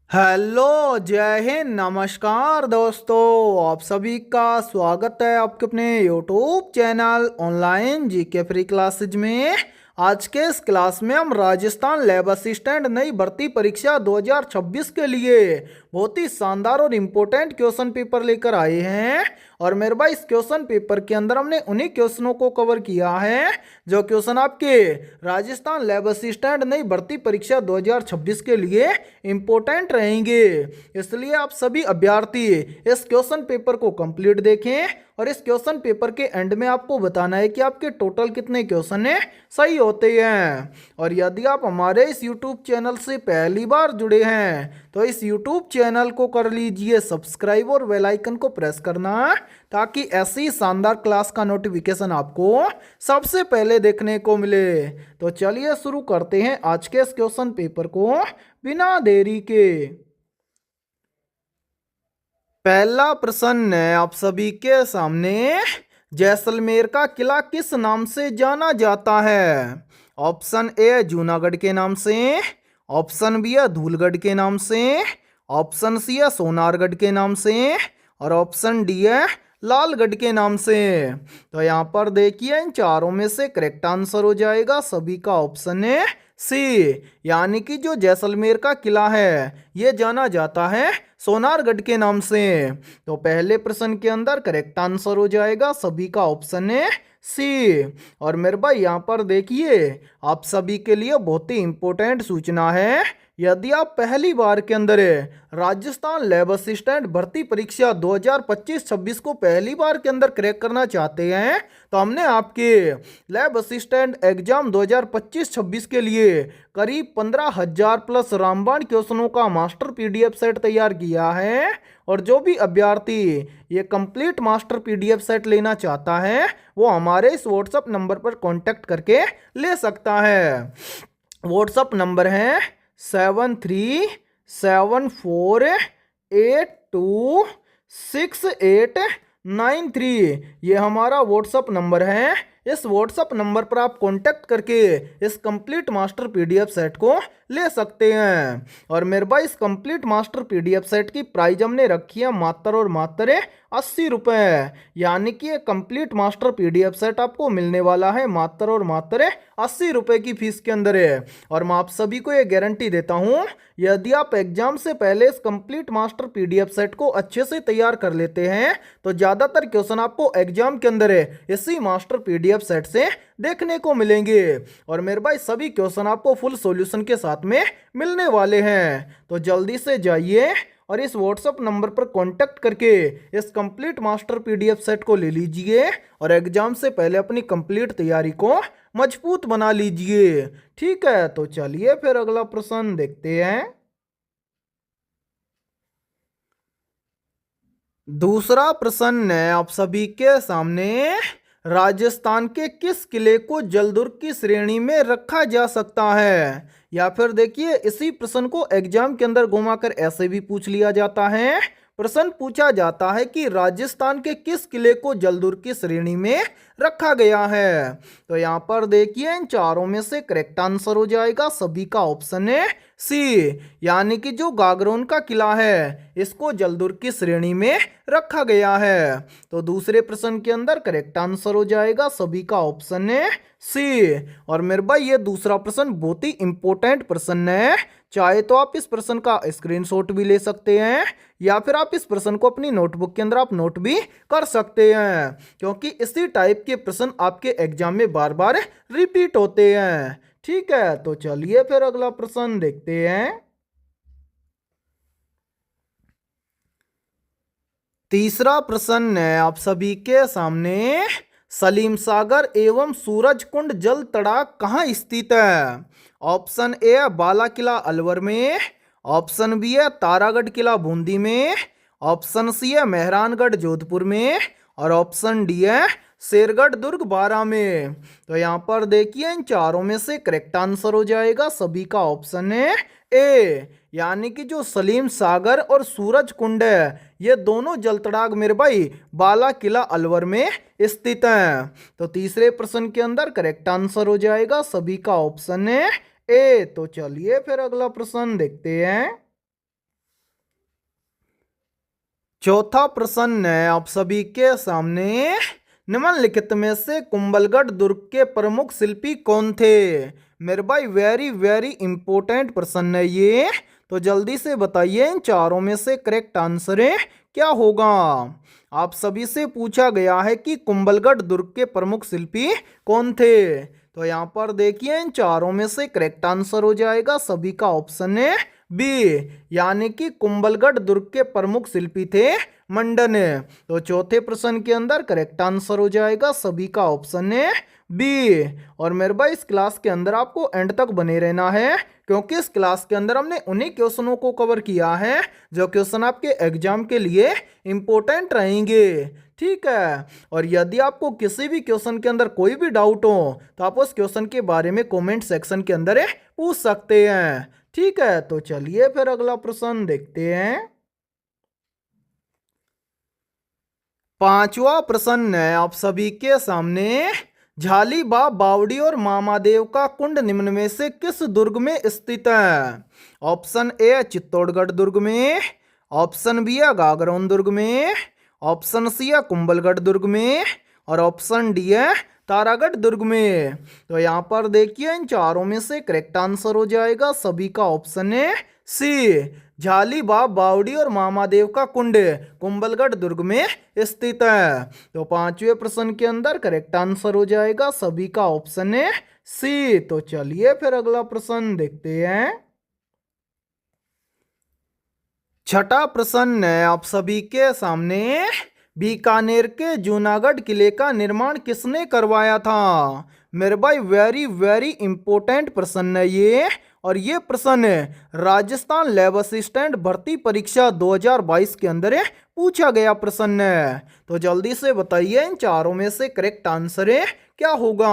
Hello, जय हिंद, नमस्कार दोस्तों। आप सभी का स्वागत है आपके अपने YouTube channel online GK free classes में। आज के इस क्लास में हम राजस्थान लैब असिस्टेंट नई भर्ती परीक्षा 2026 के लिए बहुत ही शानदार और इम्पोर्टेंट क्वेश्चन पेपर लेकर आए हैं। और मेरे भाई इस क्वेश्चन पेपर के अंदर हमने उन्हीं क्वेश्चनों को कवर किया है जो क्वेश्चन आपके राजस्थान लैब असिस्टेंट नई भर्ती परीक्षा 2026 के लिए इम्पोर्टेंट रहेंगे। इसलिए आप सभी अभ्यर्थी इस क्वेश्चन पेपर को कंप्लीट देखें और इस क्वेश्चन पेपर के एंड में आपको बताना है कि आपके टोटल कितने क्वेश्चन है सही होते हैं। और यदि आप हमारे इस यूट्यूब चैनल से पहली बार जुड़े हैं तो इस यूट्यूब चैनल को कर लीजिए सब्सक्राइब और बेल आइकन को प्रेस करना, ताकि ऐसी शानदार क्लास का नोटिफिकेशन आपको सबसे पहले देखने को मिले। तो चलिए शुरू करते हैं आज के इस क्वेश्चन पेपर को बिना देरी के। पहला प्रश्न है आप सभी के सामने, जैसलमेर का किला किस नाम से जाना जाता है? ऑप्शन ए जूनागढ़ के नाम से, ऑप्शन बी है धूलगढ़ के नाम से, ऑप्शन सी है सोनारगढ़ के नाम से और ऑप्शन डी है लालगढ़ के नाम से। तो यहाँ पर देखिए इन चारों में से करेक्ट आंसर हो जाएगा सभी का ऑप्शन है सी, यानी कि जो जैसलमेर का किला है ये जाना जाता है सोनारगढ़ के नाम से। तो पहले प्रश्न के अंदर करेक्ट आंसर हो जाएगा सभी का ऑप्शन है सी। और मेरे भाई यहाँ पर देखिए आप सभी के लिए बहुत ही इंपॉर्टेंट सूचना है। यदि आप पहली बार के अंदर राजस्थान लैब असिस्टेंट भर्ती परीक्षा 2025-26 को पहली बार के अंदर क्रैक करना चाहते हैं तो हमने आपके लैब असिस्टेंट एग्जाम 2025-26 के लिए करीब 15,000 प्लस रामबाण क्वेश्चनों का मास्टर पीडीएफ सेट तैयार किया है। और जो भी अभ्यर्थी ये कंप्लीट मास्टर पीडीएफ सेट लेना चाहता है वो हमारे इस व्हाट्सएप नंबर पर कांटेक्ट करके ले सकता है। व्हाट्सएप नंबर है 7374826893। ये हमारा व्हाट्सएप नंबर है। इस व्हाट्सएप नंबर पर आप कांटेक्ट करके इस कंप्लीट मास्टर पीडीएफ सेट को ले सकते हैं। और मेरे भाई इस कंप्लीट मास्टर पीडीएफ सेट की प्राइस हमने रखी है मात्र और मात्र 80 रुपये, यानी कि ये कंप्लीट मास्टर पीडीएफ सेट आपको मिलने वाला है मात्र और मात्र 80 रुपये की फीस के अंदर है। और मैं आप सभी को ये गारंटी देता हूँ यदि आप एग्जाम से पहले इस कंप्लीट मास्टर पीडीएफ सेट को अच्छे से तैयार कर लेते हैं तो ज़्यादातर क्वेश्चन आपको एग्जाम के अंदर इसी मास्टर पीडीएफ सेट से देखने को मिलेंगे। और मेरे भाई सभी क्वेश्चन आपको फुल सॉल्यूशन के साथ में मिलने वाले हैं। तो जल्दी से जाइए और इस व्हाट्सएप नंबर पर कांटेक्ट करके इस कंप्लीट मास्टर पीडीएफ सेट को ले लीजिए और एग्जाम से पहले अपनी कंप्लीट तैयारी को मजबूत बना लीजिए। ठीक है, तो चलिए फिर अगला प्रश्न देखते हैं। दूसरा प्रश्न है आप सभी के सामने, राजस्थान के किस किले को जलदुर्ग की श्रेणी में रखा जा सकता है? या फिर देखिए इसी प्रश्न को एग्जाम के अंदर घुमाकर ऐसे भी पूछ लिया जाता है। प्रश्न पूछा जाता है कि राजस्थान के किस किले को जलदुर्ग की श्रेणी में रखा गया है? तो यहाँ पर देखिए इन चारों में से करेक्ट आंसर हो जाएगा सभी का ऑप्शन है सी, यानी कि जो गागरोन का किला है इसको जलदुर्ग की श्रेणी में रखा गया है। तो दूसरे प्रश्न के अंदर करेक्ट आंसर हो जाएगा सभी का ऑप्शन है सी। और मेरे भाई ये दूसरा प्रश्न बहुत ही इंपॉर्टेंट प्रश्न है। चाहे तो आप इस प्रश्न का स्क्रीनशॉट भी ले सकते हैं या फिर आप इस प्रश्न को अपनी नोटबुक के अंदर आप नोट भी कर सकते हैं, क्योंकि इसी टाइप के प्रश्न आपके एग्जाम में बार बार रिपीट होते हैं। ठीक है, तो चलिए फिर अगला प्रश्न देखते हैं। तीसरा प्रश्न है आप सभी के सामने, सलीम सागर एवं सूरज कुंड जल तड़ाग कहाँ स्थित है? ऑप्शन ए है बाला किला अलवर में, ऑप्शन बी है तारागढ़ किला बूंदी में, ऑप्शन सी है मेहरानगढ़ जोधपुर में और ऑप्शन डी है शेरगढ़ दुर्ग बारा में। तो यहाँ पर देखिए इन चारों में से करेक्ट आंसर हो जाएगा सभी का ऑप्शन है ए, यानी कि जो सलीम सागर और सूरज कुंड है ये दोनों जलतड़ाग मेरे भाई बाला किला अलवर में स्थित हैं। तो तीसरे प्रश्न के अंदर करेक्ट आंसर हो जाएगा सभी का ऑप्शन है ए। तो चलिए फिर अगला प्रश्न देखते हैं। चौथा प्रश्न है आप सभी के सामने, निम्नलिखित में से कुंभलगढ़ दुर्ग के प्रमुख शिल्पी कौन थे। मेरे भाई वेरी वेरी इंपॉर्टेंट प्रश्न है ये, तो जल्दी से बताइए इन चारों में से करेक्ट आंसर है क्या होगा। आप सभी से पूछा गया है कि कुंभलगढ़ दुर्ग के प्रमुख शिल्पी कौन थे, तो यहाँ पर देखिए इन चारों में से करेक्ट आंसर हो जाएगा सभी का ऑप्शन है बी, यानी कि कुंभलगढ़ दुर्ग के प्रमुख शिल्पी थे मंडन। तो चौथे प्रश्न के अंदर करेक्ट आंसर हो जाएगा सभी का ऑप्शन है बी। और मेरे भाई इस क्लास के अंदर आपको एंड तक बने रहना है, क्योंकि इस क्लास के अंदर हमने उन्हीं क्वेश्चनों को कवर किया है जो क्वेश्चन आपके एग्जाम के लिए इंपॉर्टेंट रहेंगे। ठीक है, और यदि आपको किसी भी क्वेश्चन के अंदर कोई भी डाउट हो तो आप उस क्वेश्चन के बारे में कमेंट सेक्शन के अंदर पूछ सकते हैं। ठीक है, तो चलिए फिर अगला प्रश्न देखते हैं। पांचवा प्रश्न है आप सभी के सामने, झालीबा बावड़ी और मामादेव का कुंड निम्न में से किस दुर्ग में स्थित है। ऑप्शन ए चित्तौड़गढ़ दुर्ग में, ऑप्शन बी है गागरोन दुर्ग में, ऑप्शन सी है कुंभलगढ़ दुर्ग में, और ऑप्शन डी है तारागढ़ दुर्ग में। तो यहाँ पर देखिए इन चारों में से करेक्ट आंसर हो जाएगा सभी का ऑप्शन है सी, झालीबा बावड़ी और मामादेव का कुंड कुंभलगढ़ दुर्ग में स्थित है। तो पांचवें प्रश्न के अंदर करेक्ट आंसर हो जाएगा सभी का ऑप्शन है सी। तो चलिए फिर अगला प्रश्न देखते हैं। छठा प्रश्न है आप सभी के सामने, बीकानेर के जूनागढ़ किले का निर्माण किसने करवाया था। मेरे भाई वेरी वेरी इंपॉर्टेंट प्रश्न है ये, और ये प्रश्न राजस्थान लैब असिस्टेंट भर्ती परीक्षा 2022 के अंदर पूछा गया प्रश्न है। तो जल्दी से बताइए इन चारों में से करेक्ट आंसर क्या होगा।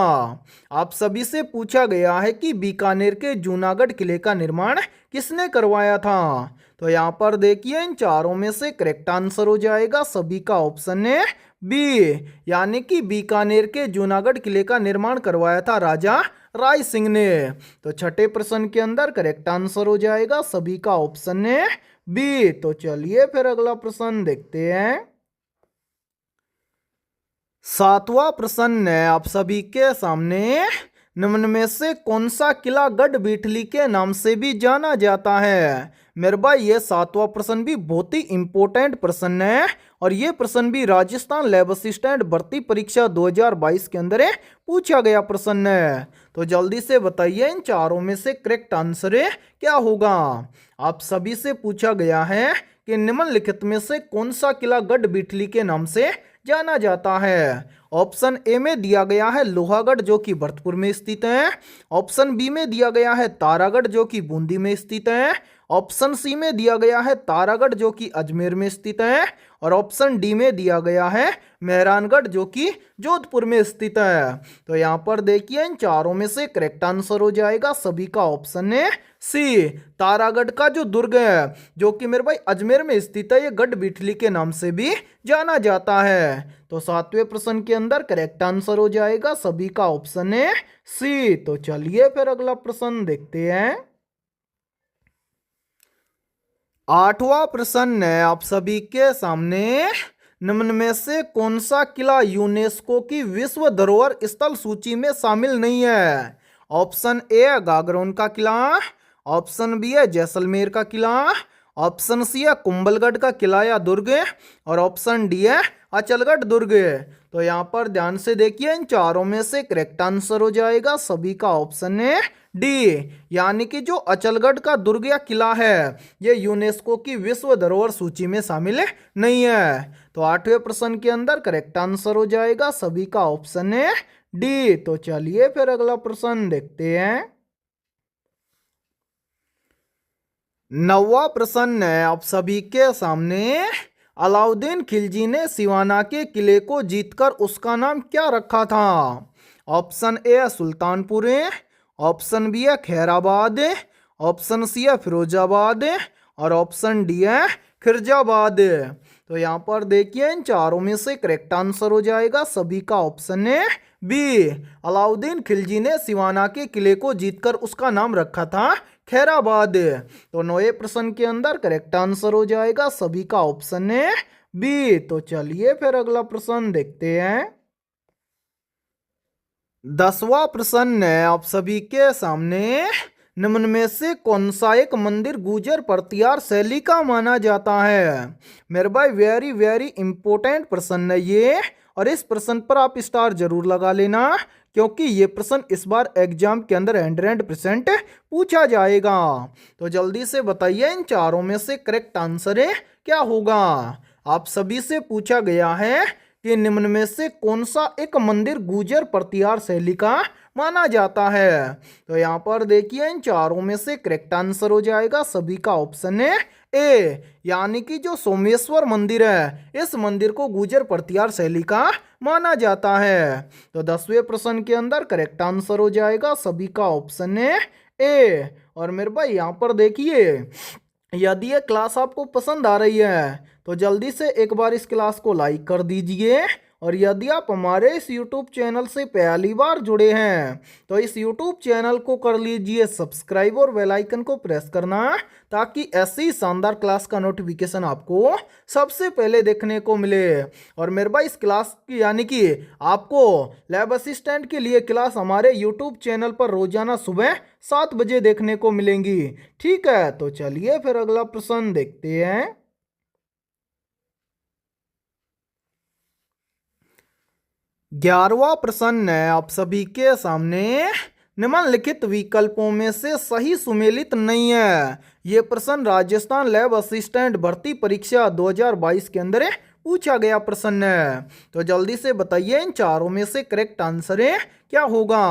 आप सभी से पूछा गया है कि बीकानेर के जूनागढ़ किले का निर्माण किसने करवाया था। तो यहाँ पर देखिए इन चारों में से करेक्ट आंसर हो जाएगा सभी का ऑप्शन है बी, यानी कि बीकानेर के जूनागढ़ किले का निर्माण करवाया था राजा राय सिंह ने। तो छठे प्रश्न के अंदर करेक्ट आंसर हो जाएगा सभी का ऑप्शन है बी। तो चलिए फिर अगला प्रश्न देखते हैं। सातवां प्रश्न है आप सभी के सामने, निम्न में से कौन सा किला गढ़ बीठली के नाम से भी जाना जाता है। मेरे भाई ये सातवां प्रश्न भी बहुत ही इंपॉर्टेंट प्रश्न है, और ये प्रश्न भी राजस्थान लैब असिस्टेंट भर्ती परीक्षा 2022 के अंदर पूछा गया प्रश्न है। तो जल्दी से बताइए इन चारों में से करेक्ट आंसर क्या होगा। आप सभी से पूछा गया है कि निम्नलिखित में से कौन सा किला गढ़ बीठली के नाम से जाना जाता है। ऑप्शन ए में दिया गया है लोहागढ़ जो कि भरतपुर में स्थित है, ऑप्शन बी में दिया गया है तारागढ़ जो कि बूंदी में स्थित है, ऑप्शन सी में दिया गया है तारागढ़ जो कि अजमेर में स्थित है, और ऑप्शन डी में दिया गया है मेहरानगढ़ जो कि जोधपुर में स्थित है। तो यहाँ पर देखिए इन चारों में से करेक्ट आंसर हो जाएगा सभी का ऑप्शन है सी, तारागढ़ का जो दुर्ग है जो कि मेरे भाई अजमेर में स्थित है, ये गढ़ बीठली के नाम से भी जाना जाता है। तो सातवें प्रश्न के अंदर करेक्ट आंसर हो जाएगा सभी का ऑप्शन है सी। तो चलिए फिर अगला प्रश्न देखते हैं। आठवां प्रश्न है आप सभी के सामने, निम्न में से कौन सा किला यूनेस्को की विश्व धरोहर स्थल सूची में शामिल नहीं है। ऑप्शन ए है गागरोन का किला, ऑप्शन बी है जैसलमेर का किला, ऑप्शन सी है कुंभलगढ़ का किला या दुर्ग, और ऑप्शन डी है अचलगढ़ दुर्ग। तो यहाँ पर ध्यान से देखिए इन चारों में से करेक्ट आंसर हो जाएगा सभी का ऑप्शन है डी, यानी कि जो अचलगढ़ का दुर्ग या किला है ये यूनेस्को की विश्व धरोहर सूची में शामिल नहीं है। तो आठवें प्रश्न के अंदर करेक्ट आंसर हो जाएगा सभी का ऑप्शन है डी। तो चलिए फिर अगला प्रश्न देखते हैं। नौवां प्रश्न है आप सभी के सामने, अलाउद्दीन खिलजी ने सिवाना के किले को जीतकर उसका नाम क्या रखा था। ऑप्शन ए है सुल्तानपुर, ऑप्शन बी है खैराबाद, ऑप्शन सी है फिरोजाबाद, और ऑप्शन डी है खिरजाबाद। तो यहाँ पर देखिए इन चारों में से करेक्ट आंसर हो जाएगा सभी का ऑप्शन है बी, अलाउद्दीन खिलजी ने सिवाना के किले को जीतकर उसका नाम रखा था खैराबाद। तो 9वें प्रश्न के अंदर करेक्ट आंसर हो जाएगा सभी का ऑप्शन है बी। तो चलिए फिर अगला प्रश्न देखते हैं। 10वां प्रश्न है आप सभी के सामने, निम्न में से कौन सा एक मंदिर गुर्जर प्रतिहार शैली का माना जाता है। मेरे भाई वेरी वेरी इंपॉर्टेंट प्रश्न है ये, और इस प्रश्न पर आप स्टार जरूर लगा लेना, क्योंकि ये प्रश्न इस बार एग्जाम के अंदर 100% पूछा जाएगा। तो जल्दी से बताइए इन चारों में से करेक्ट आंसर है क्या होगा। आप सभी से पूछा गया है कि निम्न में से कौन सा एक मंदिर गुर्जर प्रतिहार शैली का माना जाता है। तो यहाँ पर देखिए इन चारों में से करेक्ट आंसर हो जाएगा सभी का ऑप्शन है ए, यानी कि जो सोमेश्वर मंदिर है इस मंदिर को गुर्जर प्रतिहार शैली का माना जाता है। तो 10वें प्रश्न के अंदर करेक्ट आंसर हो जाएगा सभी का ऑप्शन है ए। और मेरे भाई यहाँ पर देखिए, यदि ये क्लास आपको पसंद आ रही है तो जल्दी से एक बार इस क्लास को लाइक कर दीजिए, और यदि आप हमारे इस YouTube चैनल से पहली बार जुड़े हैं तो इस YouTube चैनल को कर लीजिए सब्सक्राइब और बेल आइकन को प्रेस करना, ताकि ऐसी शानदार क्लास का नोटिफिकेशन आपको सबसे पहले देखने को मिले। और मेरे भाई इस क्लास की यानी कि आपको लैब असिस्टेंट के लिए क्लास हमारे YouTube चैनल पर रोजाना सुबह 7 बजे देखने को मिलेंगी। ठीक है, तो चलिए फिर अगला प्रश्न देखते हैं। 11वां प्रश्न है आप सभी के सामने, निम्नलिखित विकल्पों में से सही सुमेलित नहीं है। ये प्रश्न राजस्थान लैब असिस्टेंट भर्ती परीक्षा 2022 के अंदर पूछा गया प्रश्न है। तो जल्दी से बताइए इन चारों में से करेक्ट आंसर है क्या होगा।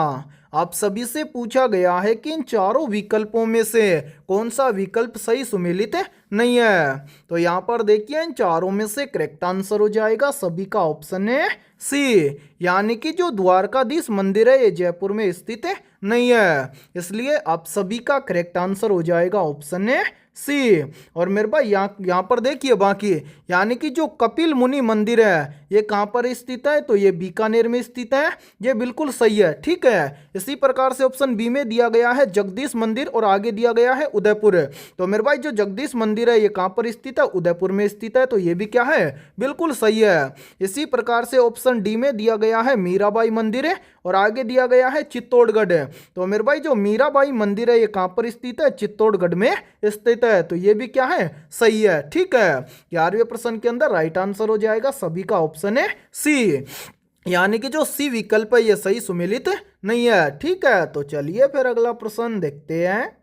आप सभी से पूछा गया है कि इन चारों विकल्पों में से कौन सा विकल्प सही सुमेलित नहीं है। तो यहाँ पर देखिए इन चारों में से करेक्ट आंसर हो जाएगा सभी का ऑप्शन है सी, यानी कि जो द्वारकाधीश मंदिर है ये जयपुर में स्थित नहीं है, इसलिए आप सभी का करेक्ट आंसर हो जाएगा ऑप्शन है सी। और मेरे भाई यहाँ पर देखिए बाकी, यानी कि जो कपिल मुनि मंदिर है ये कहाँ पर स्थित है, तो ये बीकानेर में स्थित है। ये बिल्कुल सही है, ठीक है। इसी प्रकार से ऑप्शन बी में दिया गया है जगदीश मंदिर और आगे दिया गया है उदयपुर। तो मेरे भाई जो जगदीश मंदिर है ये कहाँ पर स्थित है, उदयपुर में स्थित है, तो ये भी क्या है बिल्कुल सही है। इसी प्रकार से ऑप्शन डी में दिया गया है मीराबाई मंदिर और आगे दिया गया है चित्तौड़गढ़। तो मेरे भाई जो मीराबाई मंदिर है ये कहाँ पर स्थित है, चित्तौड़गढ़ में स्थित है, तो ये भी क्या है सही है। ठीक है, 11वें प्रश्न के अंदर राइट आंसर हो जाएगा सभी का ऑप्शन है सी, यानी कि जो सी विकल्प है ये सही सुमेलित नहीं है। ठीक है, तो चलिए फिर अगला प्रश्न देखते हैं।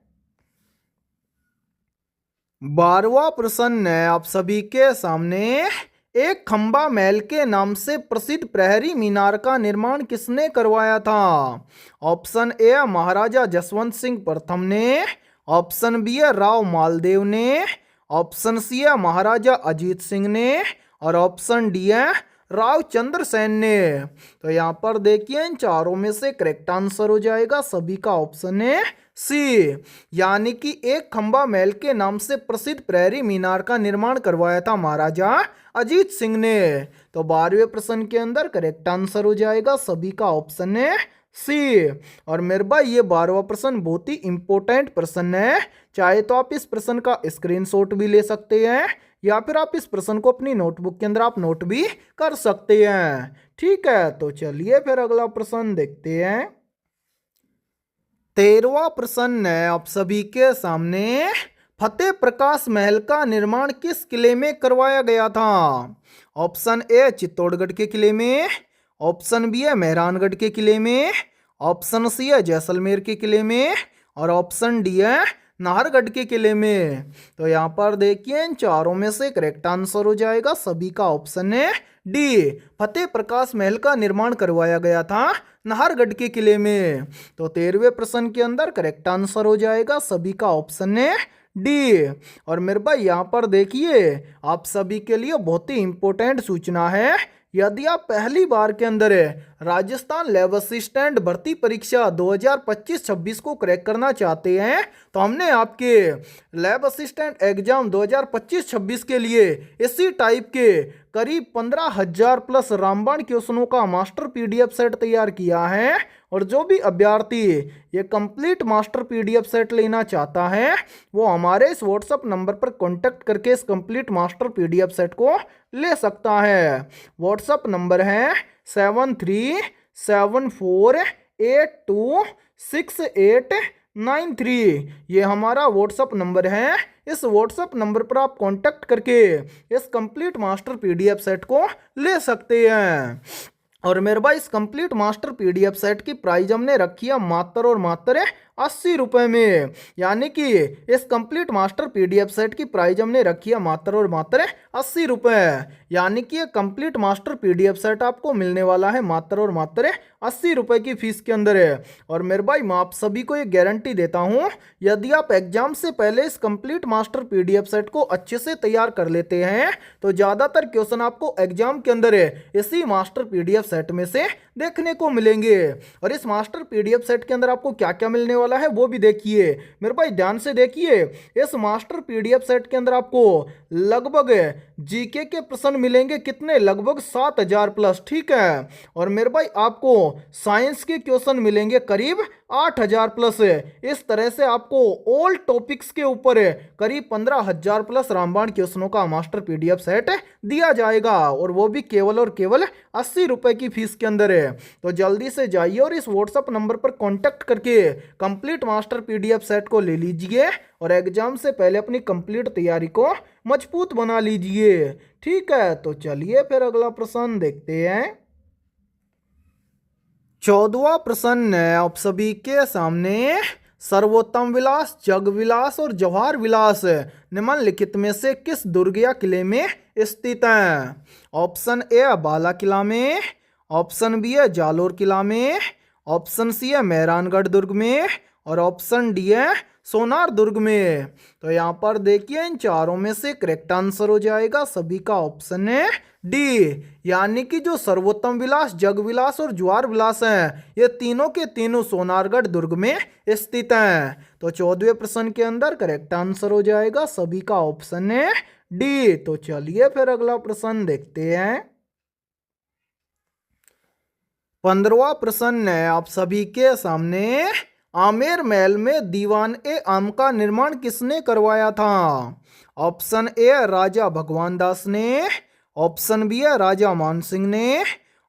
12वां प्रश्न है आप सभी के सामने, एक खंबा महल के नाम से प्रसिद्ध प्रहरी मीनार का निर्माण किसने करवाया था। ऑप्शन ए महाराजा जसवंत सिंह प्रथम ने, ऑप्शन बी है राव मालदेव ने, ऑप्शन सी है महाराजा अजीत सिंह ने, और ऑप्शन डी है राव चंद्र सेन ने। तो यहाँ पर देखिए इन चारों में से करेक्ट आंसर हो जाएगा सभी का ऑप्शन है सी, यानी कि एक खंबा महल के नाम से प्रसिद्ध प्रहरी मीनार का निर्माण करवाया था महाराजा अजीत सिंह ने। तो 12वें प्रश्न के अंदर करेक्ट आंसर हो जाएगा सभी का ऑप्शन है सी। और मेरे भाई ये 12वां प्रश्न बहुत ही इंपॉर्टेंट प्रश्न है, चाहे तो आप इस प्रश्न का स्क्रीनशॉट भी ले सकते हैं या फिर आप इस प्रश्न को अपनी नोटबुक के अंदर आप नोट भी कर सकते हैं। ठीक है, तो चलिए फिर अगला प्रश्न देखते हैं। 13वां प्रश्न है आप सभी के सामने, फतेह प्रकाश महल का निर्माण किस किले में करवाया गया था। ऑप्शन ए चित्तौड़गढ़ के किले में, ऑप्शन बी है मेहरानगढ़ के किले में, ऑप्शन सी है जैसलमेर के किले में, और ऑप्शन डी है नाहरगढ़ के किले में। तो यहाँ पर देखिए इन चारों में से करेक्ट आंसर हो जाएगा सभी का ऑप्शन है डी, फतेह प्रकाश महल का निर्माण करवाया गया था नाहरगढ़ के किले में। तो 13वें प्रश्न के अंदर करेक्ट आंसर हो जाएगा सभी का ऑप्शन है डी। और मेरे भाई यहाँ पर देखिए आप सभी के लिए बहुत ही इंपॉर्टेंट सूचना है, यदि आप पहली बार के अंदर राजस्थान लैब असिस्टेंट भर्ती परीक्षा 2025-26 को क्रैक करना चाहते हैं तो हमने आपके लैब असिस्टेंट एग्जाम 2025-26 के लिए इसी टाइप के करीब 15,000 प्लस रामबाण क्वेश्चनों का मास्टर पीडीएफ सेट तैयार किया है। और जो भी अभ्यर्थी ये कंप्लीट मास्टर पीडीएफ सेट लेना चाहता है वो हमारे इस व्हाट्सएप नंबर पर कॉन्टेक्ट करके इस कंप्लीट मास्टर पीडीएफ सेट को ले सकता है। व्हाट्सएप नंबर है 7374826893। ये हमारा व्हाट्सएप नंबर है। इस व्हाट्सएप नंबर पर आप कांटेक्ट करके इस कंप्लीट मास्टर पीडीएफ सेट को ले सकते हैं। और मेरे भाई इस कंप्लीट मास्टर पीडीएफ सेट की प्राइस हमने रखी है मात्र और मात्र 80 रुपये में। यानी कि इस कंप्लीट मास्टर पीडीएफ सेट की प्राइस हमने रखी है मात्र और मात्र 80 रुपये। यानी कि ये कंप्लीट मास्टर पीडीएफ सेट आपको मिलने वाला है मात्र और मात्र 80 रुपये की फीस के अंदर है। और मेरे भाई मैं आप सभी को ये गारंटी देता हूँ, यदि आप एग्जाम से पहले इस कंप्लीट मास्टर पीडीएफ सेट को अच्छे से तैयार कर लेते हैं तो ज़्यादातर क्वेश्चन आपको एग्जाम के अंदर इसी मास्टर पीडीएफ सेट में से देखने को मिलेंगे। और इस मास्टर पीडीएफ सेट के अंदर आपको क्या क्या मिलने वाला है वो भी देखिए। मेरे भाई ध्यान से देखिए, इस मास्टर पीडीएफ सेट के अंदर आपको लगभग जीके के प्रश्न मिलेंगे कितने, लगभग 7,000 प्लस, ठीक है। और मेरे भाई आपको साइंस के क्वेश्चन मिलेंगे करीब 8,000 प्लस। इस तरह से आपको ऑल टॉपिक्स के ऊपर करीब 15,000 प्लस रामबाण क्वेश्चनों का मास्टर पीडीएफ सेट दिया जाएगा। और वो भी केवल और केवल 80 रुपए की फीस के अंदर है। तो जल्दी से जाइए और इस व्हाट्सएप नंबर पर कांटेक्ट करके कंप्लीट मास्टर पीडीएफ सेट को ले लीजिए और एग्जाम से पहले अपनी कंप्लीट तैयारी को मजबूत बना लीजिए। ठीक है, तो चलिए फिर अगला प्रश्न देखते हैं। 14वां प्रश्न है आप सभी के सामने। सर्वोत्तम विलास, जग विलास और जवाहर विलास निम्नलिखित में से किस दुर्ग या किले में स्थित है? ऑप्शन ए बाला किला में, ऑप्शन बी है जालोर किला में, ऑप्शन सी है मेहरानगढ़ दुर्ग में और ऑप्शन डी है सोनार दुर्ग में। तो यहाँ पर देखिए इन चारों में से करेक्ट आंसर हो जाएगा सभी का ऑप्शन है डी। यानी कि जो सर्वोत्तम विलास, जग विलास और जवाहर विलास हैं ये तीनों के तीनों सोनारगढ़ दुर्ग में स्थित हैं। तो 14वें प्रश्न के अंदर करेक्ट आंसर हो जाएगा सभी का ऑप्शन है डी। तो चलिए फिर अगला प्रश्न देखते हैं। 15वां प्रश्न है आप सभी के सामने। आमेर महल में दीवान ए आम का निर्माण किसने करवाया था? ऑप्शन ए राजा भगवान दास ने, ऑप्शन बी है राजा मान सिंह ने,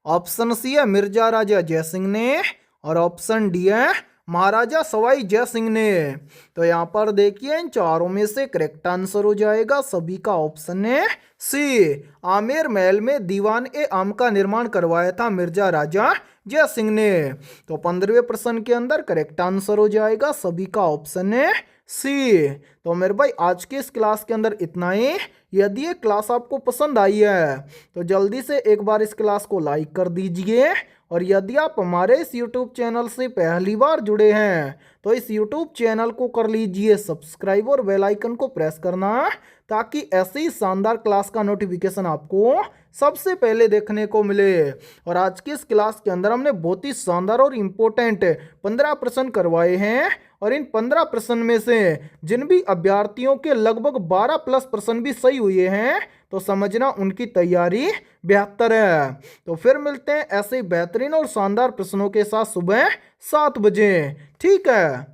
ऑप्शन सी है मिर्जा राजा जय सिंह ने और ऑप्शन डी है महाराजा सवाई जय सिंह ने। तो यहाँ पर देखिए इन चारों में से करेक्ट आंसर हो जाएगा सभी का ऑप्शन है सी। आमेर महल में दीवान ए आम का निर्माण करवाया था मिर्जा राजा जय सिंह ने। तो 15वें प्रश्न के अंदर करेक्ट आंसर हो जाएगा सभी का ऑप्शन है सी। तो मेरे भाई आज के इस क्लास के अंदर इतना ही। यदि ये क्लास आपको पसंद आई है तो जल्दी से एक बार इस क्लास को लाइक कर दीजिए। और यदि आप हमारे इस YouTube चैनल से पहली बार जुड़े हैं तो इस YouTube चैनल को कर लीजिए सब्सक्राइब और बेल आइकन को प्रेस करना, ताकि ऐसी शानदार क्लास का नोटिफिकेशन आपको सबसे पहले देखने को मिले। और आज की इस क्लास के अंदर हमने बहुत ही शानदार और इम्पोर्टेंट 15 प्रश्न करवाए हैं। और इन 15 प्रश्न में से जिन भी अभ्यर्थियों के लगभग 12 प्लस प्रश्न भी सही हुए हैं तो समझना उनकी तैयारी बेहतर है। तो फिर मिलते हैं ऐसे बेहतरीन और शानदार प्रश्नों के साथ सुबह 7 बजे। ठीक है।